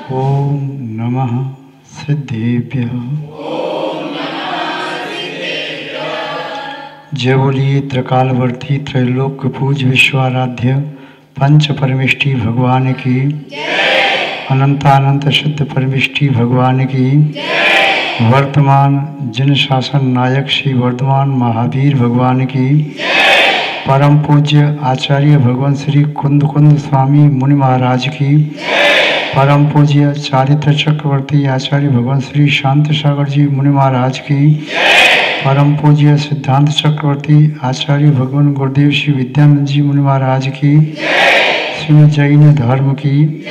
ओम नमः सिद्धेभ्यः। जय बोलिए त्रिकालवर्ती त्रैलोक्य पूज विश्वाराध्य पंच परमिष्टि भगवान की, अनंतानंत शुद्ध परमिष्टि भगवान की, वर्तमान जिन शासन नायक श्री वर्धमान महावीर भगवान की, परम पूज्य आचार्य भगवान श्री कुंद कुंद स्वामी मुनि महाराज की, परम पूज्य चारित्र चक्रवर्ती आचार्य भगवान श्री शांत सागर जी मुनि महाराज की, परम पूज्य सिद्धांत चक्रवर्ती आचार्य भगवान गुरुदेव श्री विद्यानंद जी मुनि महाराज की, श्री जैन धर्म की,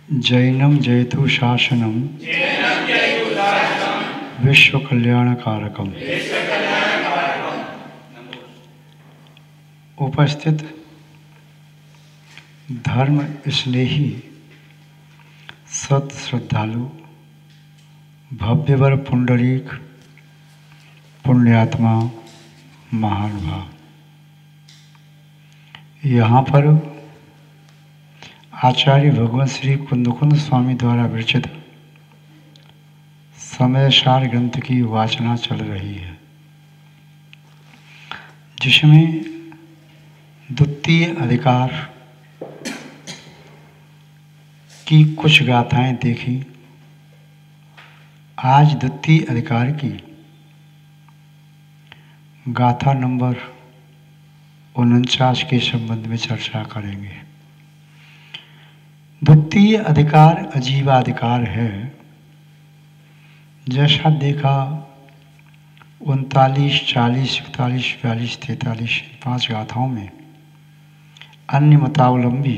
जैनम जयतु शासनम विश्व कल्याणकारकम। उपस्थित धर्म स्नेही सत श्रद्धालु भव्यवर पुंडरीक पुण्यात्मा महानुभाव, यहाँ पर आचार्य भगवान श्री कुंद स्वामी द्वारा विरचित समय सार ग्रंथ की वाचना चल रही है, जिसमें द्वितीय अधिकार की कुछ गाथाएं देखी। आज द्वितीय अधिकार की गाथा नंबर 49 के संबंध में चर्चा करेंगे। द्वितीय अधिकार अजीवाधिकार है। जैसा देखा 39, 40, 41, 42, 43 5 गाथाओं में अन्य मतावलंबी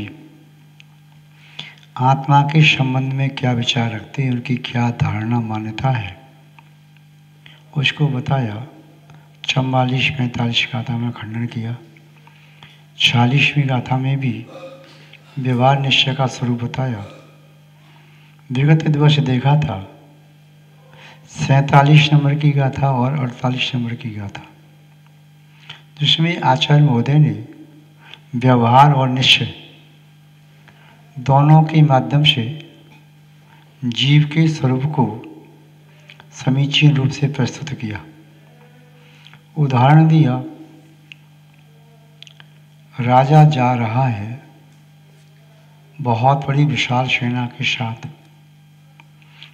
आत्मा के संबंध में क्या विचार रखते हैं, उनकी क्या धारणा मान्यता है, उसको बताया। 44, 45 गाथा में खंडन किया। 40वीं गाथा में भी व्यवहार निश्चय का स्वरूप बताया। विगत दिवस देखा था 47 नंबर की गाथा और 48 नंबर की गाथा, जिसमें आचार्य महोदय ने व्यवहार और निश्चय दोनों के माध्यम से जीव के स्वरूप को समीचीन रूप से प्रस्तुत किया। उदाहरण दिया, राजा जा रहा है बहुत बड़ी विशाल सेना के साथ।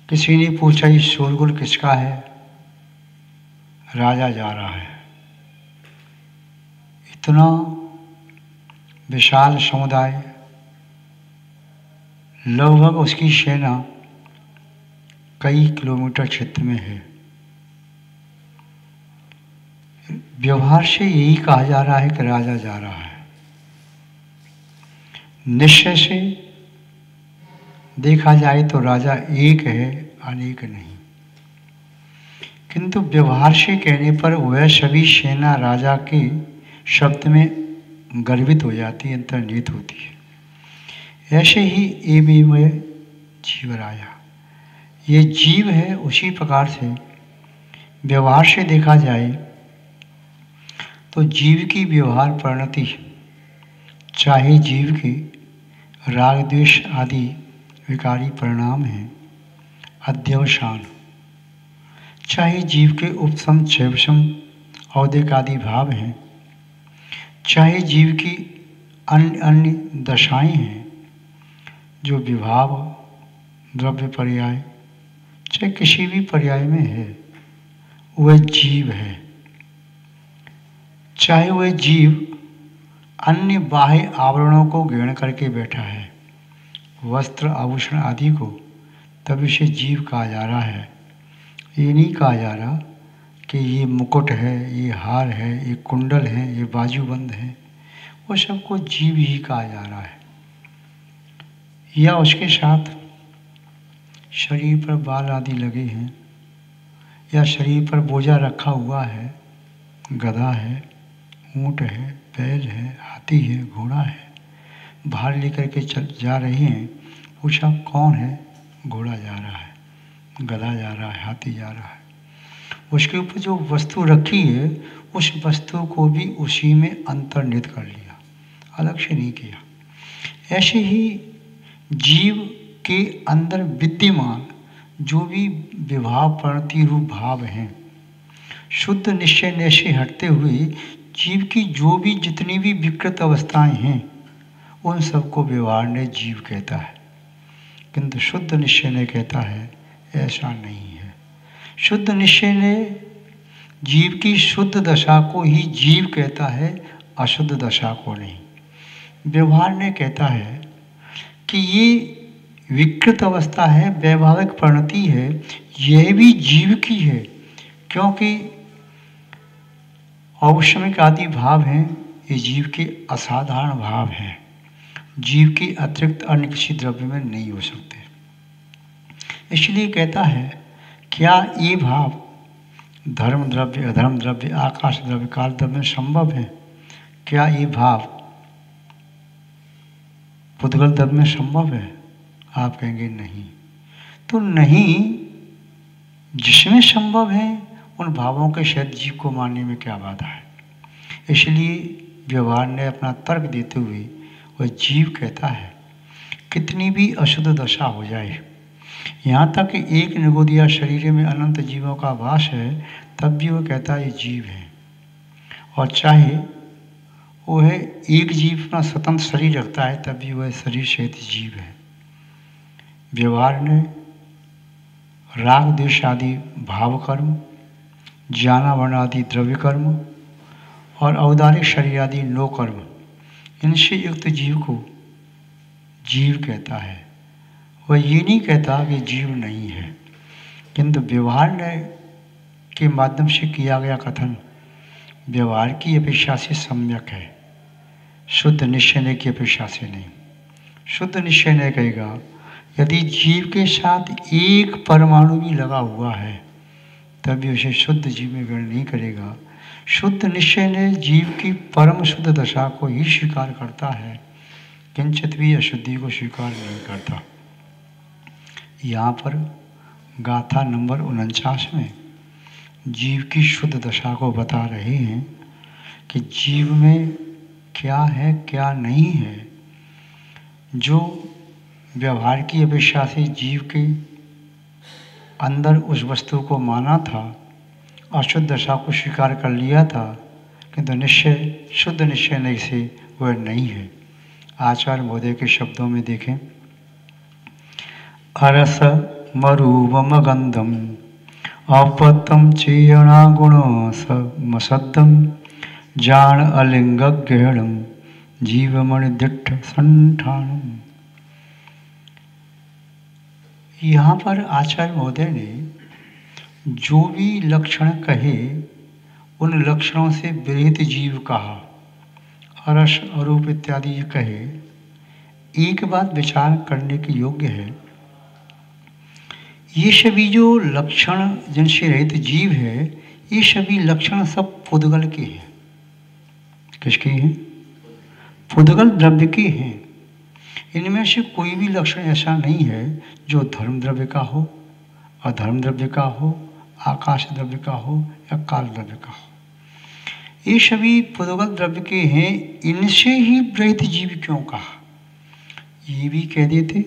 किसी ने पूछा ये शोरगुल किसका है? राजा जा रहा है। इतना विशाल समुदाय, लगभग उसकी सेना कई किलोमीटर क्षेत्र में है। व्यवहार से यही कहा जा रहा है कि राजा जा रहा है। निश्चय से देखा जाए तो राजा एक है, अनेक नहीं। किंतु व्यवहार से कहने पर वह सभी सेना राजा के शब्द में गर्वित हो जाती है, अंतर्निहित होती है। ऐसे ही एवं जीवराया, ये जीव है। उसी प्रकार से व्यवहार से देखा जाए तो जीव की व्यवहार परिणति, चाहे जीव के राग द्वेष आदि विकारी परिणाम हैं, अध्यवसान, चाहे जीव के उपशम क्षयवशम औदिक आदि भाव हैं, चाहे जीव की अन्य अन्य दशाएं हैं जो विभाव, द्रव्य पर्याय, चाहे किसी भी पर्याय में है, वह जीव है। चाहे वह जीव अन्य बाह्य आवरणों को ग्रहण करके बैठा है, वस्त्र आभूषण आदि को, तब इसे जीव कहा जा रहा है। ये नहीं कहा जा रहा कि ये मुकुट है, ये हार है, ये कुंडल है, ये बाजूबंद है। वो सबको जीव ही कहा जा रहा है। या उसके साथ शरीर पर बाल आदि लगे हैं, या शरीर पर बोझा रखा हुआ है, गधा है, ऊँट है, बैल है, हाथी है, घोड़ा है, भार लेकर के चल जा रहे हैं। पूछा कौन है? घोड़ा जा रहा है, गधा जा रहा है, हाथी जा रहा है। उसके ऊपर जो वस्तु रखी है उस वस्तु को भी उसी में अंतर्निहित कर लिया, अलग से नहीं किया। ऐसे ही जीव के अंदर विद्यमान जो भी विभाव प्रवृत्ति रूप भाव हैं, शुद्ध निश्चय से हटते हुए जीव की जो भी जितनी भी विकृत अवस्थाएं हैं उन सबको व्यवहार ने जीव कहता है, किंतु शुद्ध निश्चय ने कहता है ऐसा नहीं है। शुद्ध निश्चय ने जीव की शुद्ध दशा को ही जीव कहता है, अशुद्ध दशा को नहीं। व्यवहार ने कहता है कि ये विकृत अवस्था है, वैभाविक परिणति है, यह भी जीव की है, क्योंकि औषमिक आदि भाव हैं, ये जीव के असाधारण भाव हैं, जीव के अतिरिक्त अन्य किसी द्रव्य में नहीं हो सकते। इसलिए कहता है क्या ये भाव धर्म द्रव्य, अधर्म द्रव्य, आकाश द्रव्य, काल द्रव्य में संभव है? क्या ये भाव पुद्गल द्रव्य में संभव है? आप कहेंगे नहीं। तो नहीं, जिसमें संभव है उन भावों के सहित जीव को मानने में क्या बाधा है? इसलिए व्यवहार ने अपना तर्क देते हुए वह जीव कहता है कितनी भी अशुद्ध दशा हो जाए, यहाँ तक कि एक निगोदिया शरीर में अनंत जीवों का वास है, तब भी वह कहता है ये जीव है। और चाहे वह एक जीव अपना स्वतंत्र शरीर रखता है, तब भी वह शरीर सहित जीव है। व्यवहार ने राग द्वेष आदि भाव कर्म, ज्ञान वर्ण आदि द्रव्य कर्म और औदारिक शरीर आदि नो कर्म, इनसे युक्त जीव को जीव कहता है। वह ये नहीं कहता कि जीव नहीं है, किंतु व्यवहार ने के माध्यम से किया गया कथन व्यवहार की अपेक्षा से सम्यक है, शुद्ध निश्चय ने की अपेक्षा से नहीं। शुद्ध निश्चय ने कहेगा यदि जीव के साथ एक परमाणु भी लगा हुआ है तब भी उसे शुद्ध जीव में गण नहीं करेगा। शुद्ध निश्चय ने जीव की परम शुद्ध दशा को ही स्वीकार करता है, किंचित भी अशुद्धि को स्वीकार नहीं करता। यहाँ पर गाथा नंबर 49 में जीव की शुद्ध दशा को बता रहे हैं कि जीव में क्या है क्या नहीं है। जो व्यवहार की अपेक्षा से जीव के अंदर उस वस्तु को माना था, अशुद्ध दशा को स्वीकार कर लिया था, किंतु निश्चय शुद्ध निश्चय नहीं से वह नहीं है। आचार्य महोदय के शब्दों में देखें, अरस मरूवम गंधम अपतम चेयणा गुण मसद्दम जान अलिंग गहणम जीवमणि दिट्ठ संठानम। यहाँ पर आचार्य महोदय ने जो भी लक्षण कहे उन लक्षणों से विरहित जीव कहा, अरस अरूप इत्यादि कहे। एक बात विचार करने के योग्य है, ये सभी जो लक्षण जिनसे रहित जीव है, ये सभी लक्षण सब पुद्गल के हैं। किसके हैं? पुद्गल द्रव्य के हैं। इनमें से कोई भी लक्षण ऐसा नहीं है जो धर्म द्रव्य का हो, अधर्म द्रव्य का हो, आकाश द्रव्य का हो या काल द्रव्य का हो। ये सभी पुद्गल द्रव्य के हैं। इनसे ही रहित जीव क्यों कहा? ये भी कह देते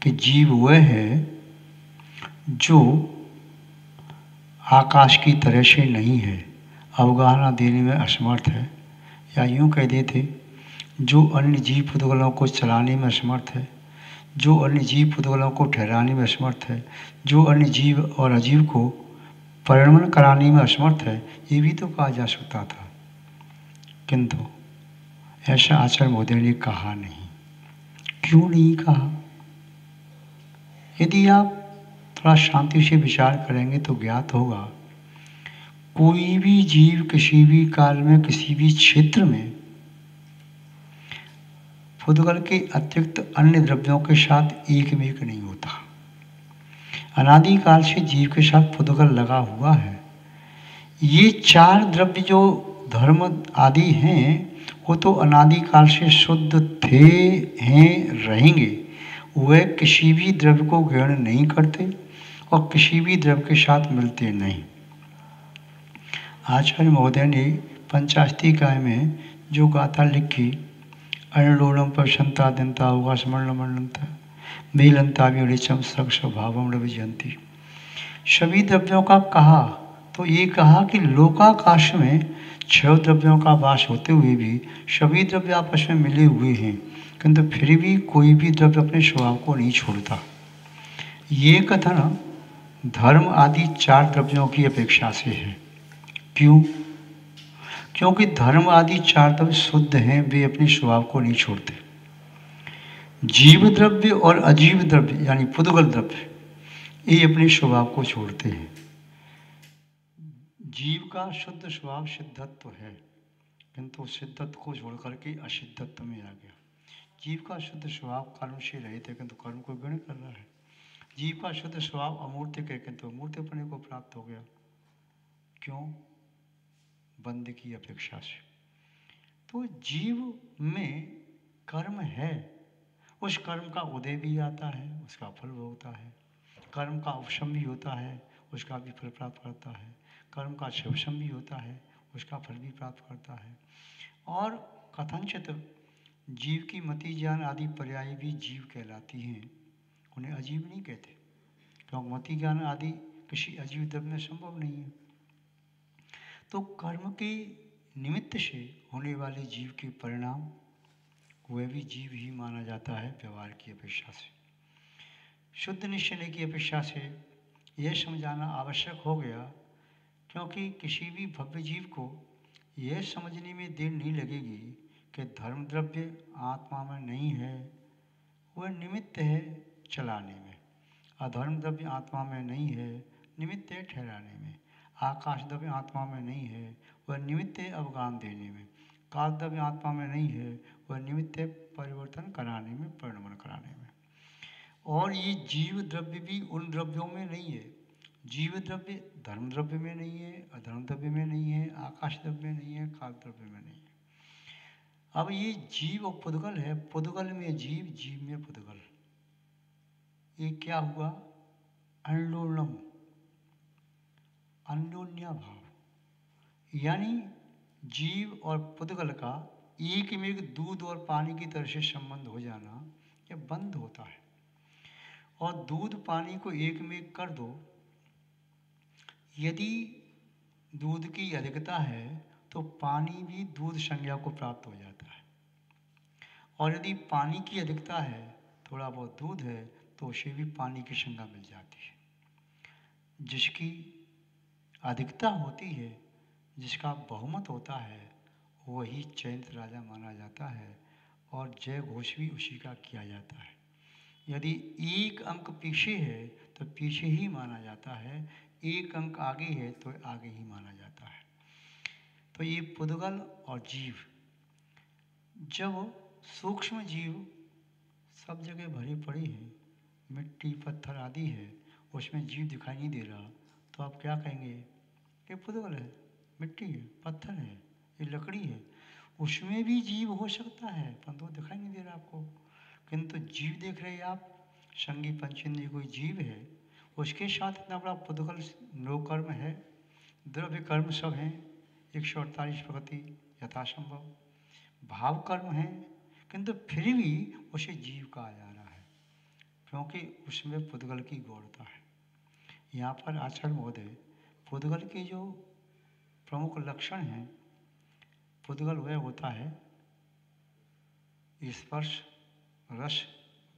कि जीव वह है जो आकाश की तरह से नहीं है, अवगाहना देने में असमर्थ है, या यूँ कह देते जो अन्य जीव पुद्गलों को चलाने में असमर्थ है, जो अन्य जीव पुद्गलों को ठहराने में असमर्थ है, जो अन्य जीव और अजीव को परिणमन कराने में असमर्थ है, ये भी तो कहा जा सकता था, किंतु ऐसा आचार्य महोदय ने कहा नहीं। क्यों नहीं कहा? यदि आप थोड़ा शांति से विचार करेंगे तो ज्ञात होगा, कोई भी जीव किसी भी काल में किसी भी क्षेत्र में पुद्गल के अतिरिक्त अन्य द्रव्यों के साथ एक में एक नहीं होता। अनादिकाल से जीव के साथ पुद्गल लगा हुआ है। ये चार द्रव्य जो धर्म आदि हैं वो तो अनादिकाल से शुद्ध थे, हैं, रहेंगे। वह किसी भी द्रव्य को ग्रहण नहीं करते और किसी भी द्रव्य के साथ मिलते नहीं। आचार्य महोदय ने पंचाष्टिकाय में जो गाथा लिखी, अनुलोलम प्रशंता दंता होगा स्मरणमंडलता मेलंता भी ऋचम सक्ष भावम विजयंती। सभी द्रव्यों का कहा तो ये कहा कि लोकाकाश में 6 द्रव्यों का वास होते हुए भी सभी द्रव्य आपस में मिले हुए हैं, किंतु फिर भी कोई भी द्रव्य अपने स्वभाव को नहीं छोड़ता। ये कथन धर्म आदि 4 द्रव्यों की अपेक्षा से है। क्यों? क्योंकि धर्म आदि 4 द्रव्य शुद्ध हैं, वे अपने स्वभाव को नहीं छोड़ते। जीव द्रव्य और अजीव द्रव्य यानी पुद्गल द्रव्य ये अपने स्वभाव को छोड़ते हैं। जीव का शुद्ध स्वभाव सिद्धत्व है, किंतु सिद्धत्व को छोड़ करके असिद्धत्व में आ गया। जीव का शुद्ध स्वभाव कर्म से रहित है, किंतु कर्म को ग्रहण कर रहा है। जीव का शुद्ध स्वभाव अमूर्तिक है, किंतु अमूर्तिपने को प्राप्त हो गया। क्यों? बंद की अपेक्षा से। तो जीव में कर्म है, उस कर्म का उदय भी आता है, उसका फल भोगता है। कर्म का उपशम भी होता है, उसका भी फल प्राप्त करता है। कर्म का शुभशम भी होता है, उसका फल भी प्राप्त करता है। और कथनचित जीव की मति ज्ञान आदि पर्याय भी जीव कहलाती हैं, उन्हें अजीव नहीं कहते, क्योंकि मति ज्ञान आदि किसी अजीव द्रव्य में संभव नहीं है। तो कर्म के निमित्त से होने वाले जीव के परिणाम वह भी जीव ही माना जाता है व्यवहार की अपेक्षा से। शुद्ध निश्चय की अपेक्षा से यह समझाना आवश्यक हो गया, क्योंकि किसी भी भव्य जीव को यह समझने में देर नहीं लगेगी कि धर्म द्रव्य आत्मा में नहीं है, वह निमित्त है चलाने में। अधर्म द्रव्य आत्मा में नहीं है, निमित्त है ठहराने में। आकाश द्रव्य आत्मा में नहीं है, वह निमित्त है अवगान देने में। काल द्रव्य आत्मा में नहीं है, वह निमित्त है परिवर्तन कराने में, परिणमन कराने में। और ये जीव द्रव्य भी उन द्रव्यों में नहीं है। जीव द्रव्य धर्म द्रव्य में नहीं है, अधर्म द्रव्य में नहीं है, आकाश द्रव्य में नहीं है, काल द्रव्य में नहीं है। अब ये जीव और पुद्गल है, पुद्गल में जीव, जीव में पुद्गल। ये क्या हुआ? अनुलोलम, अन्योन्या भाव, यानी जीव और पुद्गल का एक में एक दूध और पानी की तरह से संबंध हो जाना, यह बंद होता है। और दूध पानी को एक में कर दो, यदि दूध की अधिकता है तो पानी भी दूध संज्ञा को प्राप्त हो जाता है, और यदि पानी की अधिकता है, थोड़ा बहुत दूध है, तो उसे भी पानी की संज्ञा मिल जाती है। जिसकी अधिकता होती है, जिसका बहुमत होता है, वही चैत्र राजा माना जाता है, और जय घोष भी उसी का किया जाता है। यदि एक अंक पीछे है तो पीछे ही माना जाता है, एक अंक आगे है तो आगे ही माना जाता है। तो ये पुद्गल और जीव, जब सूक्ष्म जीव सब जगह भरी पड़ी है, मिट्टी पत्थर आदि है, उसमें जीव दिखाई नहीं दे रहा, तो आप क्या कहेंगे? ये पुद्गल है, मिट्टी है, पत्थर है, ये लकड़ी है। उसमें भी जीव हो सकता है, परंतु तो दिखाई नहीं दे रहा आपको। किंतु जीव देख रहे हैं आप, संगी पंचेंद्रिय कोई जीव है, उसके साथ इतना बड़ा पुद्गल नो कर्म है, द्रव्य कर्म सब हैं 148 प्रगति यथासंभव, भाव कर्म है, किंतु फिर भी उसे जीव कहा जा रहा है, क्योंकि उसमें पुद्गल की गौरता है। यहाँ पर आचार्य महोदय पुद्गल के जो प्रमुख लक्षण हैं, पुद्गल वह होता है स्पर्श, रस,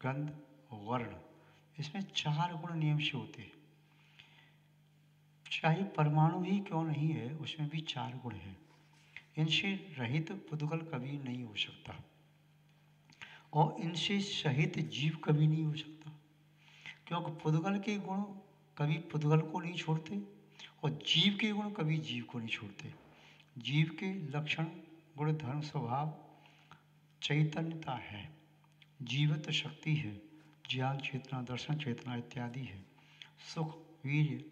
गंध, वर्ण, इसमें 4 गुण नियम से होते हैं। चाहे परमाणु ही क्यों नहीं है, उसमें भी 4 गुण हैं। इनसे रहित पुद्गल कभी नहीं हो सकता, और इनसे सहित जीव कभी नहीं हो सकता, क्योंकि पुद्गल के गुण कभी पुद्गल को नहीं छोड़ते, और जीव के गुण कभी जीव को नहीं छोड़ते। जीव के लक्षण, गुण, धर्म, स्वभाव चैतन्यता है, जीवित शक्ति है, ज्ञान चेतना, दर्शन चेतना इत्यादि है, सुख, वीर्य,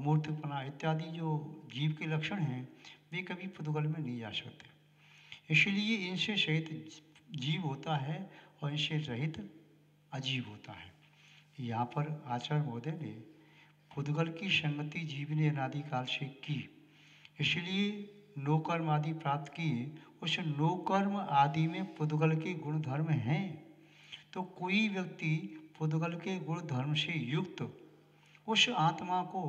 मूर्तिपना इत्यादि जो जीव के लक्षण हैं, वे कभी पुद्गल में नहीं जा सकते। इसलिए इनसे सहित जीव होता है और इनसे रहित अजीव होता है। यहाँ पर आचार्य महोदय ने पुद्गल की संगति जीव ने अनादिकाल से की, इसलिए नौकर्म आदि प्राप्त किए। उस नौकर्म आदि में पुद्गल के गुण धर्म हैं। तो कोई व्यक्ति पुद्गल के गुण धर्म से युक्त उस आत्मा को,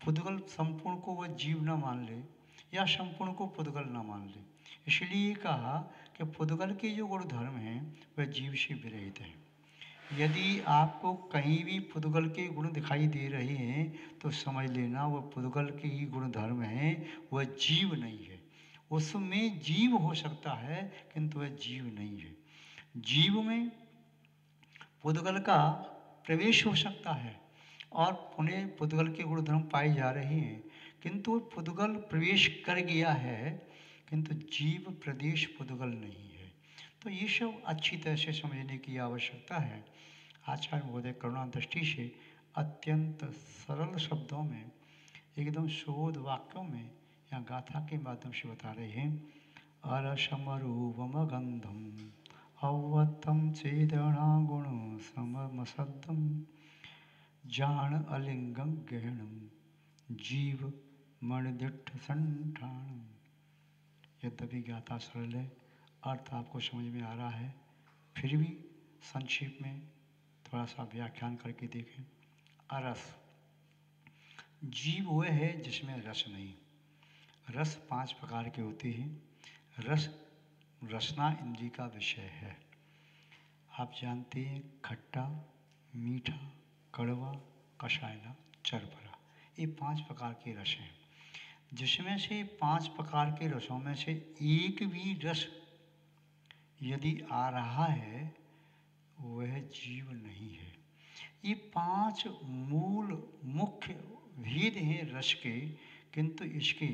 पुद्गल संपूर्ण को वह जीव न मान ले या संपूर्ण को पुद्गल न मान ले। इसलिए कहा कि पुद्गल के जो गुण धर्म हैं वह जीव से विरहित हैं। यदि आपको कहीं भी पुद्गल के गुण दिखाई दे रहे हैं तो समझ लेना वह पुद्गल के ही गुण धर्म हैं, वह जीव नहीं है। उसमें जीव हो सकता है किंतु वह जीव नहीं है। जीव में पुद्गल का प्रवेश हो सकता है और पुनः पुद्गल के गुण धर्म पाए जा रहे हैं, किंतु पुद्गल प्रवेश कर गया है किंतु जीव प्रदेश पुद्गल नहीं है। तो ये सब अच्छी तरह से समझने की आवश्यकता है। आचार्य महोदय करुणा दृष्टि से अत्यंत सरल शब्दों में, एकदम शोध वाक्यों में या गाथा के माध्यम से बता रहे हैं। अरसमरूपम गंधम अवत्तम चेदना गुण समसद्धम जान अलिंगम गहणम जीव मणिदिठ संठाणम। यद्यपि गाथा सरल है, अर्थ आपको समझ में आ रहा है, फिर भी संक्षेप में थोड़ा सा व्याख्यान करके देखें। अरस, जीव वह है जिसमें रस नहीं। रस 5 प्रकार के होते हैं। रस रसना इंद्रिय का विषय है। आप जानते हैं खट्टा, मीठा, कड़वा, कषायला, चरपरा, ये 5 प्रकार के रस हैं। जिसमें से 5 प्रकार के रसों में से एक भी रस यदि आ रहा है वह जीव नहीं है। ये 5 मूल मुख्य भेद हैं रस के, किंतु इसके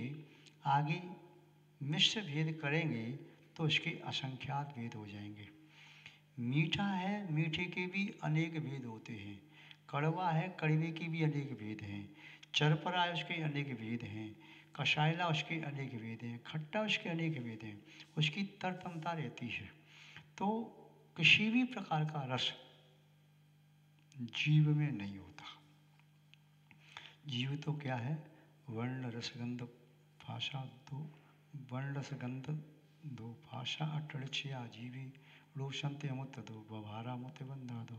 आगे मिश्र भेद करेंगे तो इसके असंख्यात भेद हो जाएंगे। मीठा है, मीठे के भी अनेक भेद होते हैं। कड़वा है, कड़वे के भी अनेक भेद हैं। चरपरा है, उसके अनेक भेद हैं। कषायला, उसके अनेक भेद हैं। खट्टा, उसके अनेक भेद हैं। उसकी तरतमता रहती है। तो किसी भी प्रकार का रस जीव में नहीं होता। जीव तो क्या है? वर्ण रसगंध भाषा दो, वर्ण रसगंध दो भाषा अटड़छया जीवी रोशंते अमुत दो बभारा मुत बंधा दो।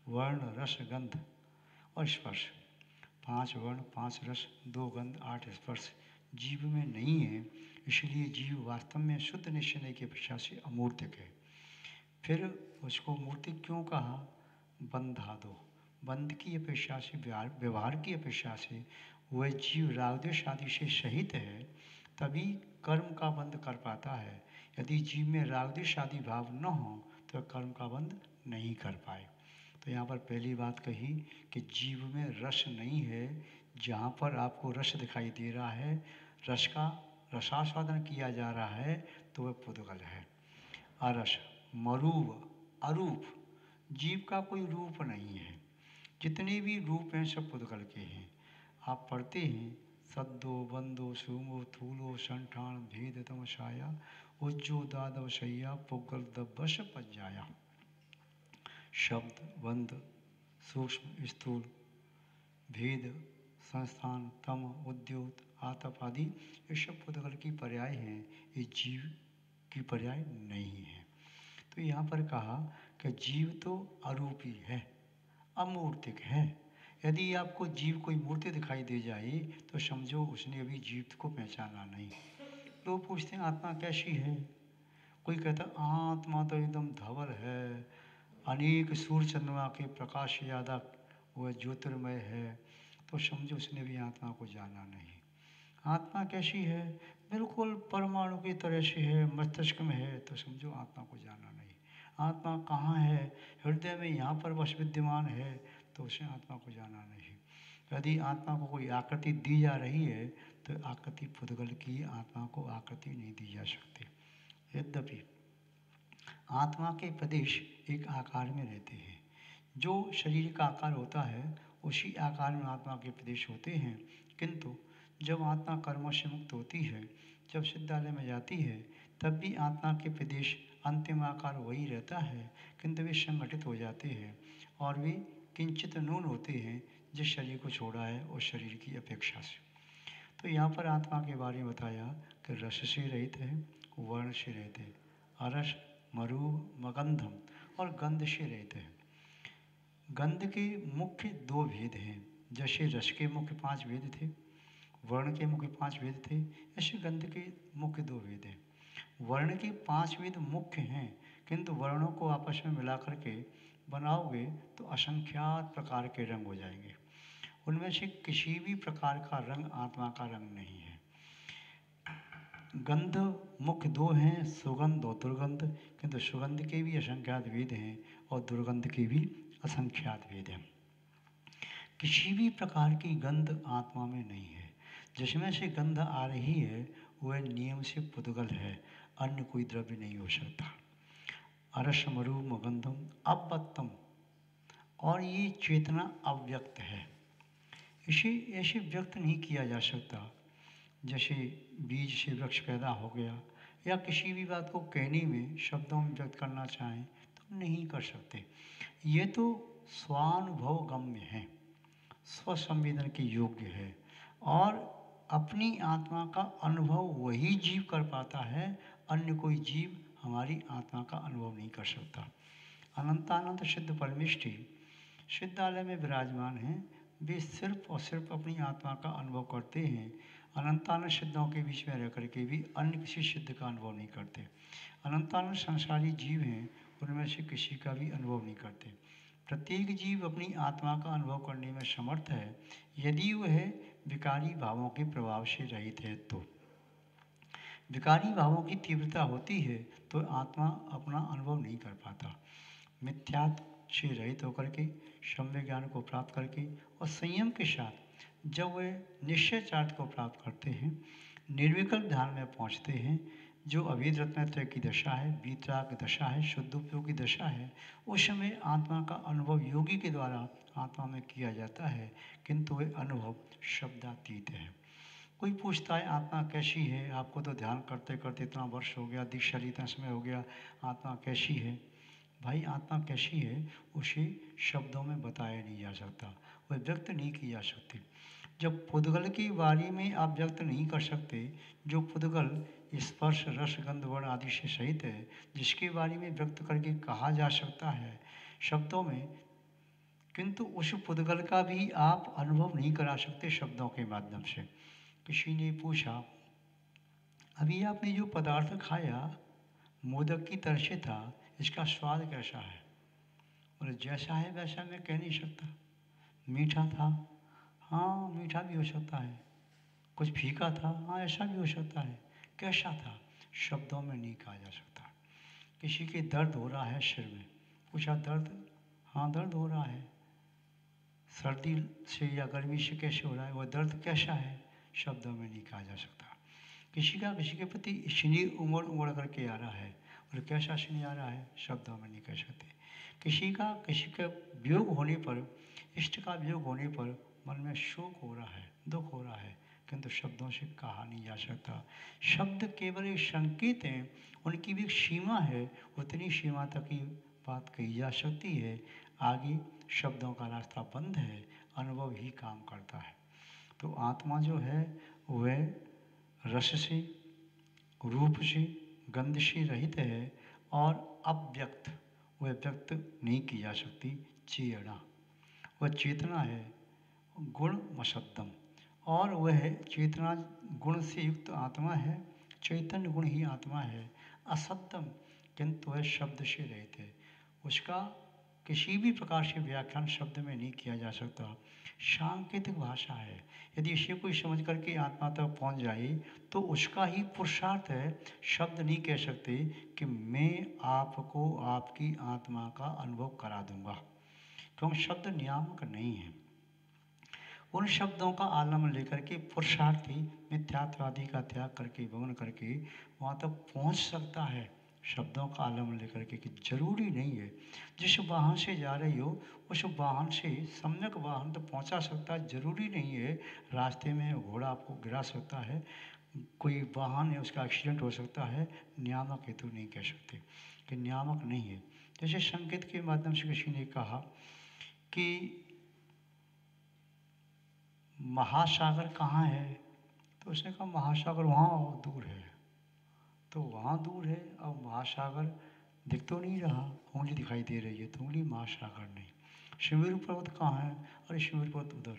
वर्ण रस गंध और स्पर्श, 5 वर्ण 5 रस 2 गंध 8 स्पर्श जीव में नहीं है। इसलिए जीव वास्तव में शुद्ध निश्चय की अपेक्षा से अमूर्तिक है। फिर उसको मूर्तिक क्यों कहा? बंधा दो, बंध की अपेक्षा से, व्यवहार की अपेक्षा से वह जीव रागद्वेष आदि से सहित है, तभी कर्म का बंध कर पाता है। यदि जीव में रागद्वेष आदि भाव न हो तो कर्म का बंध नहीं कर पाए। तो यहाँ पर पहली बात कही कि जीव में रस नहीं है। जहाँ पर आपको रस दिखाई दे रहा है, रस का रसास्वादन किया जा रहा है, तो वह पुद्गल है। अरस, मरूप, अरूप, जीव का कोई रूप नहीं है। जितने भी रूप हैं सब पुद्गल के हैं। आप पढ़ते हैं सद्दो बंदो सुमो थूलो संठान भेद तम छाया उज्जो दादव शैया पुगल दब्बश पज्जाया। शब्द, बंध, सूक्ष्म, स्थूल, भेद, संस्थान, तम, उद्योत, आतप आदि ये सब पुद्गल की पर्याय हैं। ये जीव की पर्याय नहीं है। तो यहाँ पर कहा कि जीव तो अरूपी है, अमूर्तिक है। यदि आपको जीव कोई मूर्ति दिखाई दे जाए तो समझो उसने अभी जीव को पहचाना नहीं। लोग पूछते हैं आत्मा कैसी है? कोई कहता आत्मा तो एकदम धवल है, अनेक सूर्य चंद्रमा के प्रकाश यादा वह ज्योतिर्मय है, तो समझो उसने भी आत्मा को जाना नहीं। आत्मा कैसी है? बिल्कुल परमाणु की तरह से है, मस्तिष्क में है, तो समझो आत्मा को जाना नहीं। आत्मा कहाँ है? हृदय में, यहाँ पर बस विद्यमान है, तो उसे आत्मा को जाना नहीं। यदि आत्मा को कोई आकृति दी जा रही है तो आकृति पुद्गल की आत्मा को आकृति नहीं दी जा सकती। यद्यपि आत्मा के प्रदेश एक आकार में रहते हैं। जो शरीर का आकार होता है उसी आकार में आत्मा के प्रदेश होते हैं, किंतु जब आत्मा कर्मों से मुक्त होती है, जब सिद्धालय में जाती है, तब भी आत्मा के प्रदेश अंतिम आकार वही रहता है, किंतु वे संगठित हो जाते हैं और वे किंचित न्यून होते हैं जिस शरीर को छोड़ा है उस शरीर की अपेक्षा से। तो यहाँ पर आत्मा के बारे में बताया कि रस से रहित है, वर्ण से रहित है, अरस मरु मगंधम और गंध से रहित है। गंध के मुख्य 2 भेद हैं। जैसे रस के मुख्य 5 भेद थे, वर्ण के मुख्य 5 भेद थे, ऐसे गंध के मुख्य 2 भेद हैं। वर्ण के 5 भेद मुख्य हैं, किंतु वर्णों को आपस में मिला करके बनाओगे तो असंख्यात प्रकार के रंग हो जाएंगे। उनमें से किसी भी प्रकार का रंग आत्मा का रंग नहीं है। गंध मुख्य 2 हैं, सुगंध और दुर्गंध, किंतु सुगंध के भी असंख्यात भेद हैं और दुर्गंध के भी असंख्यात भेद हैं। किसी भी प्रकार की गंध आत्मा में नहीं है। जिसमें से गंध आ रही है वह नियम से पुद्गल है, अन्य कोई द्रव्य नहीं हो सकता। अरसमरु मगंधम अव्यक्तम, और ये चेतना अव्यक्त है, इसे ऐसे व्यक्त नहीं किया जा सकता। जैसे बीज से वृक्ष पैदा हो गया, या किसी भी बात को कहने में शब्दों में व्यक्त करना चाहें तो नहीं कर सकते। ये तो स्वानुभव गम्य है, स्वसंवेदन के योग्य है, और अपनी आत्मा का अनुभव वही जीव कर पाता है, अन्य कोई जीव हमारी आत्मा का अनुभव नहीं कर सकता। अनंतानंद सिद्ध परमेष्ठी सिद्धालय में विराजमान हैं, वे सिर्फ और सिर्फ अपनी आत्मा का अनुभव करते हैं। अनंतानंद सिद्धों के बीच में रह करके भी अन्य किसी सिद्ध का अनुभव नहीं करते। अनंतानंद संसारी जीव हैं, उनमें से किसी का भी अनुभव नहीं करते। प्रत्येक जीव अपनी आत्मा का अनुभव करने में समर्थ है, यदि वह विकारी भावों के प्रभाव से रहित है। तो विकारी भावों की तीव्रता होती है तो आत्मा अपना अनुभव नहीं कर पाता। मिथ्यात्व से रहित होकर के सम्य ज्ञान को प्राप्त करके और संयम के साथ जब वे निश्चयार्थ को प्राप्त करते हैं, निर्विकल्प ध्यान में पहुंचते हैं, जो अभेद रत्नत्रय की दशा है, वीतराग दशा है, शुद्धोपयोग की दशा है, उस समय आत्मा का अनुभव योगी के द्वारा आत्मा में किया जाता है, किंतु वे अनुभव शब्दातीत है। कोई पूछता है आत्मा कैसी है, आपको तो ध्यान करते करते इतना वर्ष हो गया, दीक्षा इतना समय हो गया, आत्मा कैसी है? भाई आत्मा कैसी है उसे शब्दों में बताया नहीं जा सकता, वह व्यक्त नहीं की जा सकती। जब पुद्गल की वाणी में आप व्यक्त नहीं कर सकते, जो पुद्गल स्पर्श रस गंध वर्ण आदि से सहित है, जिसके बारे में व्यक्त करके कहा जा सकता है शब्दों में, किंतु उस पुद्गल का भी आप अनुभव नहीं करा सकते शब्दों के माध्यम से। किसी ने पूछा, अभी आपने जो पदार्थ खाया मोदक की तरह से था, इसका स्वाद कैसा है? और जैसा है वैसा मैं कह नहीं सकता। मीठा था, हाँ मीठा भी हो सकता है। कुछ फीका था, हाँ ऐसा भी हो सकता है। कैसा था? शब्दों में नहीं कहा जा सकता। किसी के दर्द हो रहा है सिर में, पूछा दर्द? हाँ दर्द हो रहा है। सर्दी से या गर्मी से कैसे हो रहा है, वह दर्द कैसा है? शब्दों में नहीं कहा जा सकता। किसी के प्रति स्नेह उमड़ करके आ रहा है, और कैसा स्नेह आ रहा है शब्दों में नहीं कह सकते। किसी का वियोग होने पर, इष्ट का वियोग होने पर मन में शोक हो रहा है, दुख हो रहा है, किंतु शब्दों से कहा नहीं जा सकता। शब्द केवल एक संकेत हैं, उनकी भी एक सीमा है, उतनी सीमा तक ही बात कही जा सकती है। आगे शब्दों का रास्ता बंद है, अनुभव ही काम करता है। तो आत्मा जो है वह रस से, रूप से, गंध से रहित है और अव्यक्त, वह व्यक्त नहीं की जा सकती। चेतना, वह चेतना है, गुण मशब्दम, और वह चेतना गुण से युक्त आत्मा है, चैतन्य गुण ही आत्मा है। असत्यम, किंतु वह शब्द से रहित है, उसका किसी भी प्रकार से व्याख्यान शब्द में नहीं किया जा सकता। सांकेतिक भाषा है, यदि इसे कोई समझ करके आत्मा तक पहुंच जाए तो उसका ही पुरुषार्थ है। शब्द नहीं कह सकते कि मैं आपको आपकी आत्मा का अनुभव करा दूंगा, क्योंकि शब्द नियामक नहीं है। उन शब्दों का आलम लेकर के पुरुषार्थी मिथ्यात्वादी का त्याग करके, भवन करके वहाँ तक पहुँच सकता है। शब्दों का आलम लेकर के कि जरूरी नहीं है जिस वाहन से जा रही हो उस वाहन से सम्यक वाहन तो पहुंचा सकता है, जरूरी नहीं है रास्ते में घोड़ा आपको गिरा सकता है, कोई वाहन है उसका एक्सीडेंट हो सकता है। नियामक हेतु नहीं कह सकते कि नियामक नहीं है। जैसे संकेत के माध्यम से किसी ने कहा कि महासागर कहाँ है, तो उसने कहा महासागर वहाँ दूर है। तो वहाँ दूर है और महासागर दिख तो नहीं रहा, उंगली दिखाई दे रही है, तो उंगली महासागर नहीं। शिवमेरु पर्वत कहाँ है, अरे शिवमेरु पर्वत उधर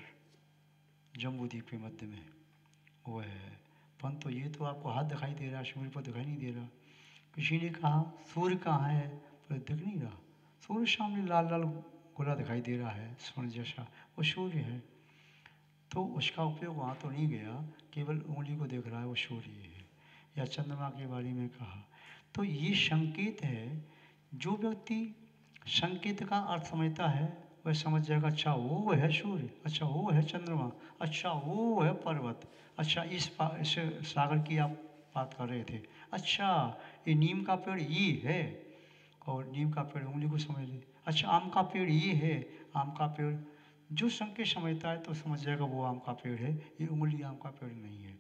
जम्बू द्वीप के मध्य में वो है। परंतु ये तो आपको हाथ दिखाई दे रहा है, शिवमेरु पर्वत दिखाई नहीं दे रहा। किसी ने कहा सूर्य कहाँ है, पर दिख नहीं रहा। सूर्य सामने लाल लाल गोला दिखाई दे रहा है स्वर्ण जैसा, वो सूर्य है। तो उसका उपयोग वहाँ तो नहीं गया, केवल उंगली को देख रहा है, वो सूर्य है। या चंद्रमा के बारे में कहा। तो ये संकेत है, जो व्यक्ति संकेत का अर्थ समझता है वह समझ जाएगा, अच्छा वो है सूर्य, अच्छा वो है चंद्रमा, अच्छा वो है पर्वत, अच्छा इस सागर की आप बात कर रहे थे, अच्छा ये नीम का पेड़ ये है, और नीम का पेड़ उंगली को समझ ले। अच्छा आम का पेड़ ये है, आम का पेड़ जो संकेत समझता है तो समझ जाएगा वो आम का पेड़ है, ये उंगली आम का पेड़ नहीं है।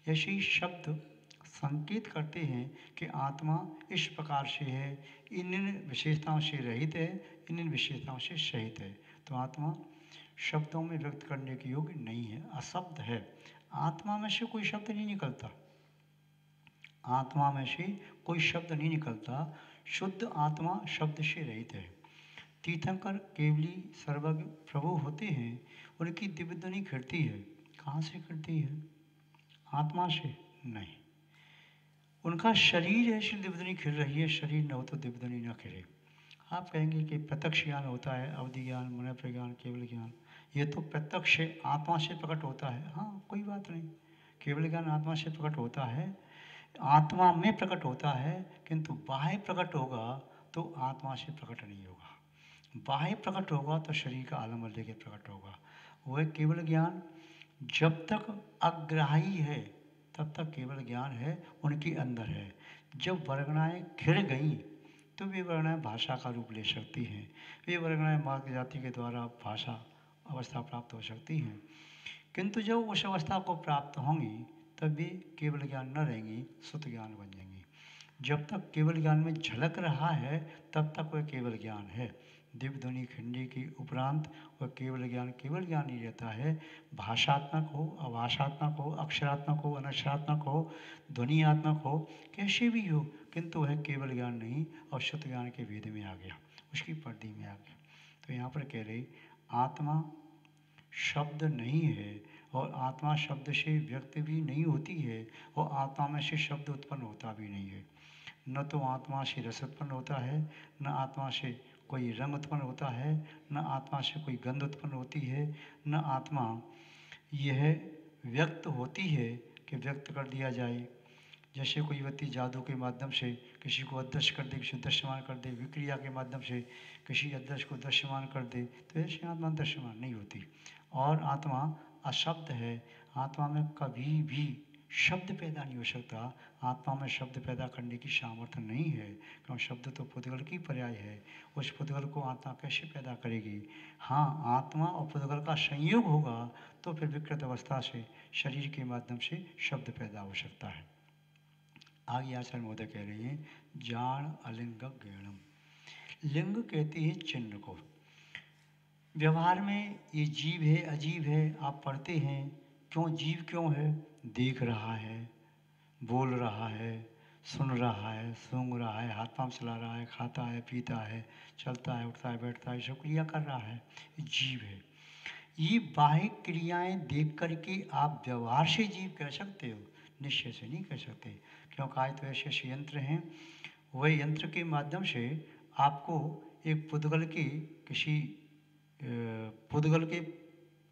ऐसे ही शब्द संकेत करते हैं कि आत्मा इस प्रकार से है, इन विशेषताओं से रहित है, इन विशेषताओं से सहित है। तो आत्मा शब्दों में व्यक्त करने के योग्य नहीं है, अशब्द है। आत्मा में से कोई शब्द नहीं निकलता, आत्मा में से कोई शब्द नहीं निकलता, शुद्ध आत्मा शब्द से रहित है। तीर्थंकर केवली सर्वज्ञ प्रभु होते हैं, उनकी दिव्यध्वनि खिड़ती है। कहाँ से खिड़ती है? आत्मा से नहीं। उनका शरीर है इसलिए दिव्यध्वनि खिल रही है, शरीर न हो तो दिव्यध्वनि न खिले। आप कहेंगे कि प्रत्यक्ष ज्ञान होता है, अवधि ज्ञान, मन प्रज्ञान, केवल ज्ञान, ये तो प्रत्यक्ष आत्मा से प्रकट होता है। हाँ कोई बात नहीं, केवल ज्ञान आत्मा से प्रकट होता है, आत्मा में प्रकट होता है, किंतु बाह्य प्रकट होगा तो आत्मा से प्रकट नहीं होगा। बाह्य प्रकट होगा तो शरीर का आलम्बन लेके प्रकट होगा। वह केवल ज्ञान जब तक अग्राही है तब तक केवल ज्ञान है, उनके अंदर है। जब वर्गणाएँ खिल गई तो वे वर्गणाएँ भाषा का रूप ले सकती हैं, वे वर्गणाएँ मार्ग जाति के द्वारा भाषा अवस्था प्राप्त हो सकती हैं। किंतु जब उस अवस्था को प्राप्त होंगी तब वे केवल ज्ञान न रहेंगी, शुद्ध ज्ञान बन जाएंगी। जब तक केवल ज्ञान में झलक रहा है तब तक वह केवल ज्ञान है। दिव्य ध्वनि खंडी के उपरांत वह केवल ज्ञान ही रहता है। भाषात्मक हो, अभाषात्मक हो, अक्षरात्मक हो, अनक्षरात्मक हो, ध्वनियात्मक हो, कैसे भी हो, किंतु वह केवल ज्ञान नहीं और शुद्ध ज्ञान के भेद में आ गया, उसकी परिधि में आ गया। तो यहाँ पर कह रही आत्मा शब्द नहीं है, और आत्मा शब्द से व्यक्त भी नहीं होती है, और आत्मा में से शब्द उत्पन्न होता भी नहीं है। न तो आत्मा से रस उत्पन्न होता है, न आत्मा से कोई रंग उत्पन्न होता है, न आत्मा से कोई गंध उत्पन्न होती है, न आत्मा यह व्यक्त होती है कि व्यक्त कर दिया जाए। जैसे कोई व्यक्ति जादू के माध्यम से किसी को अदृश्य कर दे, किसी को दृश्यमान कर दे, विक्रिया के माध्यम से किसी अदृश्य को दृश्यमान कर दे, तो ऐसे आत्मा दृश्यमान नहीं होती। और आत्मा अशब्द है, आत्मा में कभी भी शब्द पैदा नहीं हो सकता, आत्मा में शब्द पैदा करने की सामर्थ्य नहीं है, क्योंकि शब्द तो पुद्गल की पर्याय है। उस पुद्गल को आत्मा कैसे पैदा करेगी? हाँ, आत्मा और पुद्गल का संयोग होगा तो फिर विकृत अवस्था से शरीर के माध्यम से शब्द पैदा हो सकता है। आगे आचार्य महोदय कह रही हैं, जान अलिंग गणम। लिंग कहते हैं चिन्ह को। व्यवहार में ये जीव है, अजीब है, आप पढ़ते हैं, क्यों जीव क्यों है? देख रहा है, बोल रहा है, सुन रहा है, सूंघ रहा है, हाथ पांव चला रहा है, खाता है, पीता है, चलता है, उठता है, बैठता है, सब क्रिया कर रहा है, ये जीव है। ये बाह्य क्रियाएं देख करके आप व्यवहार से जीव कह सकते हो? निश्चय से नहीं कह सकते, क्योंकि आज तो ऐसे ऐसे यंत्र हैं, वह यंत्र के माध्यम से आपको एक पुद्गल के किसी पुद्गल के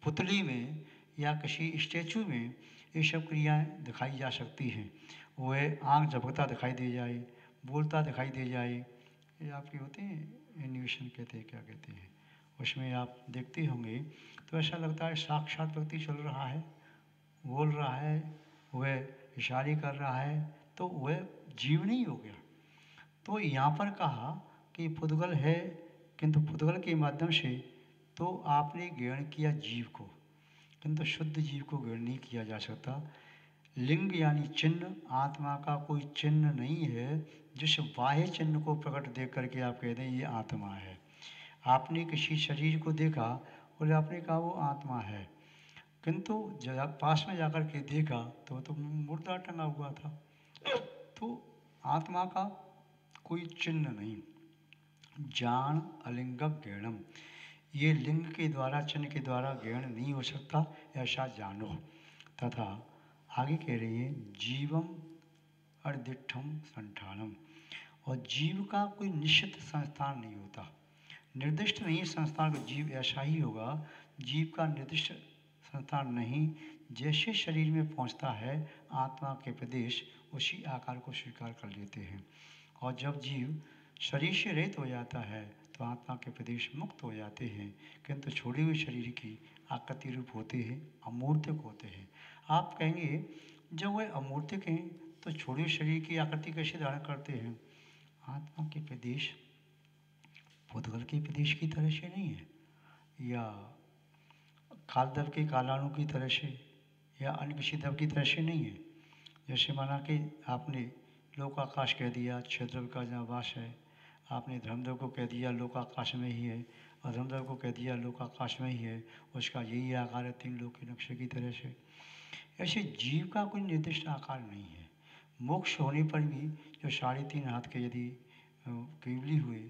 पुतली में या किसी स्टैचू में ये सब क्रियाएं दिखाई जा सकती हैं। वह आँख झपकता दिखाई दे जाए, बोलता दिखाई दे जाए, ये आपके होते हैं एनिमेशन कहते हैं, क्या कहते हैं, उसमें आप देखते होंगे तो ऐसा लगता है साक्षात व्यक्ति चल रहा है, बोल रहा है, वह इशारे कर रहा है, तो वह जीव नहीं हो गया। तो यहाँ पर कहा कि पुद्गल है, किंतु पुद्गल के माध्यम से तो आपने ग्रहण किया जीव को, किंतु शुद्ध जीव को ग्रहण नहीं किया जा सकता। लिंग यानी चिन्ह, आत्मा का कोई चिन्ह नहीं है जिस बाह्य चिन्ह को प्रकट देख करके आप कह दें ये आत्मा है। आपने किसी शरीर को देखा और आपने कहा वो आत्मा है, किंतु जब पास में जाकर के देखा तो मुर्दा टंगा हुआ था। तो आत्मा का कोई चिन्ह नहीं। जान अलिंगम गैणम, ये लिंग के द्वारा चिन्ह के द्वारा गैण नहीं हो सकता, ऐसा जानो। तथा आगे कह रही है जीवम अर्दिठम संठानम, और जीव का कोई निश्चित संस्थान नहीं होता, निर्दिष्ट नहीं संस्थान को। जीव ऐसा ही होगा, जीव का निर्दिष्ट संस्थान नहीं। जैसे शरीर में पहुंचता है आत्मा के प्रदेश उसी आकार को स्वीकार कर लेते हैं। और जब जीव शरीर से रहित हो जाता है तो आत्मा के प्रदेश मुक्त हो जाते हैं, किंतु छोड़े हुए शरीर की आकृति रूप होते हैं, अमूर्तिक होते हैं। आप कहेंगे जब वे अमूर्तिक हैं तो छोड़े हुए शरीर की आकृति कैसे धारण करते हैं? आत्मा के प्रदेश भूतगल के प्रदेश की तरह से नहीं है, या कालदव के कालाणु की तरह से, या अन्य किसी दव की तरह से नहीं है। जैसे माना कि आपने लोकाकाश कह दिया, क्षेत्र का जहाँ वास है, आपने धर्मदेव को कह दिया लोकाकाश में ही है, और धर्मदेव को कह दिया लोकाकाश में ही है, उसका यही आकार है तीन लोक के नक्शे की तरह से। ऐसे जीव का कोई निर्दिष्ट आकार नहीं है। मोक्ष होने पर भी जो 3.5 हाथ के यदि केवली हुए,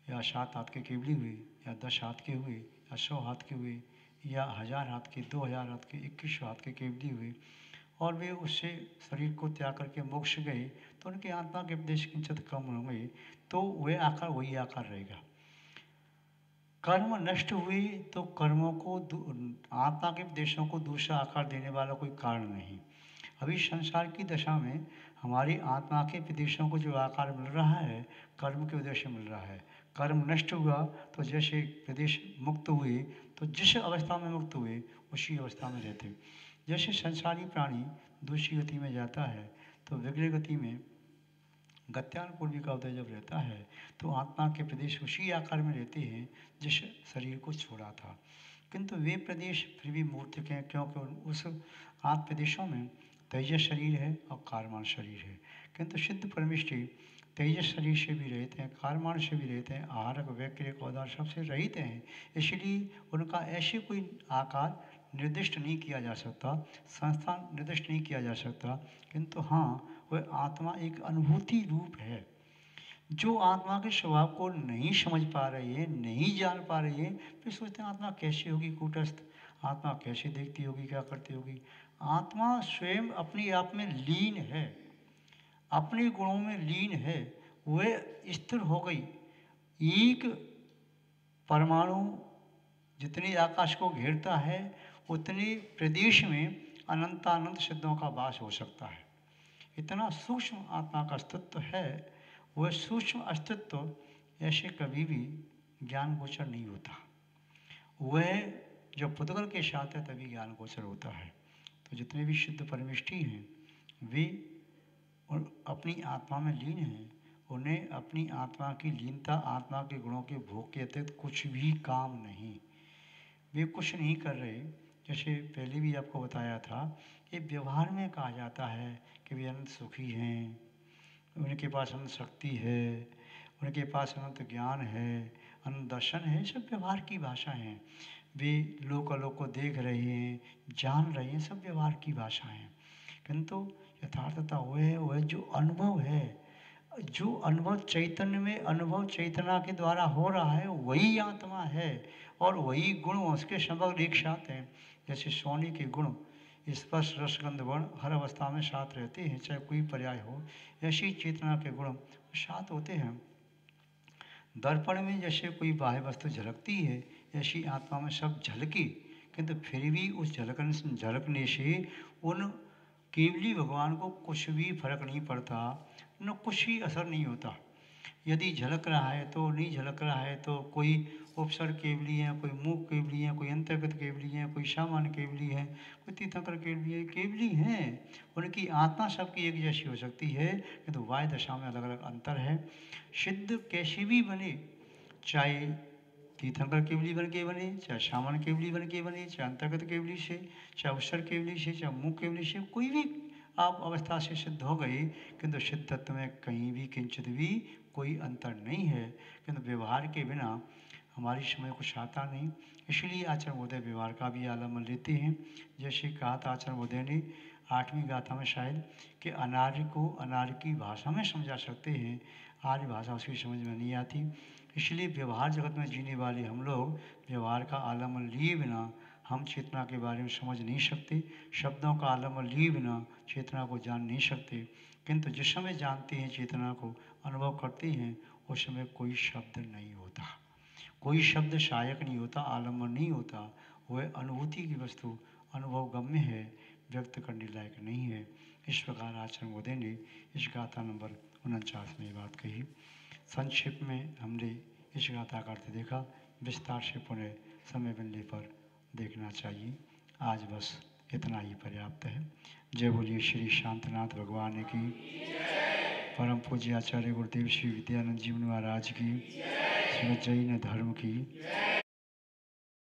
या 7 हाथ के केवली हुए, या 10 हाथ के हुए, या 100 हाथ के हुए, या 1000 हाथ के, 2000 हाथ के, 2100 हाथ के केवली हुए, और वे उससे शरीर को त्याग करके मोक्ष गए, तो उनके आत्मा के उपदेश किंचित कम होंगे, तो वह आकार वही आकार रहेगा। कर्म नष्ट हुए तो कर्मों को आत्मा के उपदेशों को दूसरा आकार देने वाला कोई कारण नहीं। अभी संसार की दशा में हमारी आत्मा के प्रदेशों को जो आकार मिल रहा है कर्म के वजह से मिल रहा है। कर्म नष्ट हुआ तो जैसे प्रदेश मुक्त हुए, तो जिस अवस्था में मुक्त हुए उसी अवस्था में रहते। जैसे संसारी प्राणी दूसरी गति में जाता है तो विग्रह गति में गत्यान पूर्वी का उदय जब रहता है तो आत्मा के प्रदेश उसी आकार में रहते हैं जिस शरीर को छोड़ा था, किंतु वे प्रदेश फिर भी मूर्तिक हैं, क्योंकि उस आत्म प्रदेशों में तेजस शरीर है और कारमान शरीर है। किंतु सिद्ध परमिष्टि तेजस शरीर से भी रहते हैं, कारमान से भी रहते हैं, आहारक वैक्रिक औदार सबसे रहित हैं, इसलिए उनका ऐसे कोई आकार निर्दिष्ट नहीं किया जा सकता, संस्थान निर्दिष्ट नहीं किया जा सकता। किंतु हाँ, वह आत्मा एक अनुभूति रूप है। जो आत्मा के स्वभाव को नहीं समझ पा रही है, नहीं जान पा रही है, फिर सोचते हैं आत्मा कैसी होगी, कूटस्थ आत्मा कैसे देखती होगी, क्या करती होगी। आत्मा स्वयं अपने आप में लीन है, अपने गुणों में लीन है, वह स्थिर हो गई। एक परमाणु जितने आकाश को घेरता है उतने प्रदेश में अनंतानंत सिद्धों का वास हो सकता है। इतना सूक्ष्म आत्मा का अस्तित्व है। वह सूक्ष्म अस्तित्व ऐसे कभी भी ज्ञान गोचर नहीं होता। वह जब पुद्गल के साथ है तभी ज्ञान गोचर होता है। तो जितने भी शुद्ध परमिष्टि हैं वे अपनी आत्मा में लीन हैं। उन्हें अपनी आत्मा की लीनता, आत्मा के गुणों के भोग के अतिरिक्त कुछ भी काम नहीं, वे कुछ नहीं कर रहे। जैसे पहले भी आपको बताया था कि व्यवहार में कहा जाता है कि वे अनंत सुखी हैं, उनके पास अनंत शक्ति है, उनके पास अनंत ज्ञान है, अनंत दर्शन है, सब व्यवहार की भाषा हैं। वे लोक को देख रहे हैं, जान रहे हैं, सब व्यवहार की भाषा हैं। किंतु यथार्थता वह जो अनुभव है, जो अनुभव चैतन्य में अनुभव चेतना के द्वारा हो रहा है वही आत्मा है, और वही गुण उसके समग्र एक साथ हैं। जैसे सोने के गुण स्पर्श रसगंध वर्ण हर अवस्था में साथ रहते हैं, चाहे कोई पर्याय हो, ऐसी चेतना के गुण साथ होते हैं। दर्पण में जैसे कोई बाह्य वस्तु झलकती है, ऐसी आत्मा में सब झलकी, किंतु फिर भी उस झलकने से उन केवली भगवान को कुछ भी फर्क नहीं पड़ता, न कुछ ही असर नहीं होता। यदि झलक रहा है तो नहीं झलक रहा है तो कोई उपसर्ग केवली है, कोई मूक केवली है, कोई अंतर्गत केवली है, कोई सामान्य केवली है, कोई तीर्थंकर केवली है, केवली हैं। उनकी आत्मा सबकी एक जैसी हो सकती है, किंतु तो वाय दशा में अलग अलग अंतर है। सिद्ध कैसे भी बने, चाहे तीर्थंकर केवली बन के बने, चाहे सामान्य केवली बन के बने, चाहे अंतर्गत केवली से, चाहे उपसर्ग केवली से, चाहे मूक केवली से, कोई भी आप अवस्था से सिद्ध हो गए, किंतु सिद्धत्व में कहीं भी किंचित भी कोई अंतर नहीं है। किंतु व्यवहार के बिना हमारी समय कुछ आता नहीं, इसलिए आचार्य महोदय व्यवहार का भी आलम्बन लेते हैं। जैसे कहा था आचार्य महोदय ने 8वीं गाथा में शायद कि अनार्य को अनार्य की भाषा में समझा सकते हैं, आर्य भाषा उसकी समझ में नहीं आती। इसलिए व्यवहार जगत में जीने वाले हम लोग व्यवहार का आलम्बन लिए बिना हम चेतना के बारे में समझ नहीं सकते, शब्दों का आलम्बन लिए बिना चेतना को जान नहीं सकते। किंतु जिस समय जानते हैं, चेतना को अनुभव करते हैं, उस समय कोई शब्द नहीं होता, कोई शब्द सहायक नहीं होता, आलम्बन नहीं होता। वह अनुभूति की वस्तु अनुभव गम्य है, व्यक्त करने लायक नहीं है। इस प्रकार आचार्य महोदय ने इस गाथा नंबर 49 में ये बात कही। संक्षेप में हमने इस गाथा का अर्थ देखा, विस्तार से पुनः समय मिलने पर देखना चाहिए। आज बस इतना ही पर्याप्त है। जय बोलिए श्री शांतनाथ भगवान की, परम पूज्य आचार्य गुरुदेव श्री विद्यानंद जी महाराज की, श्री जैन धर्म की।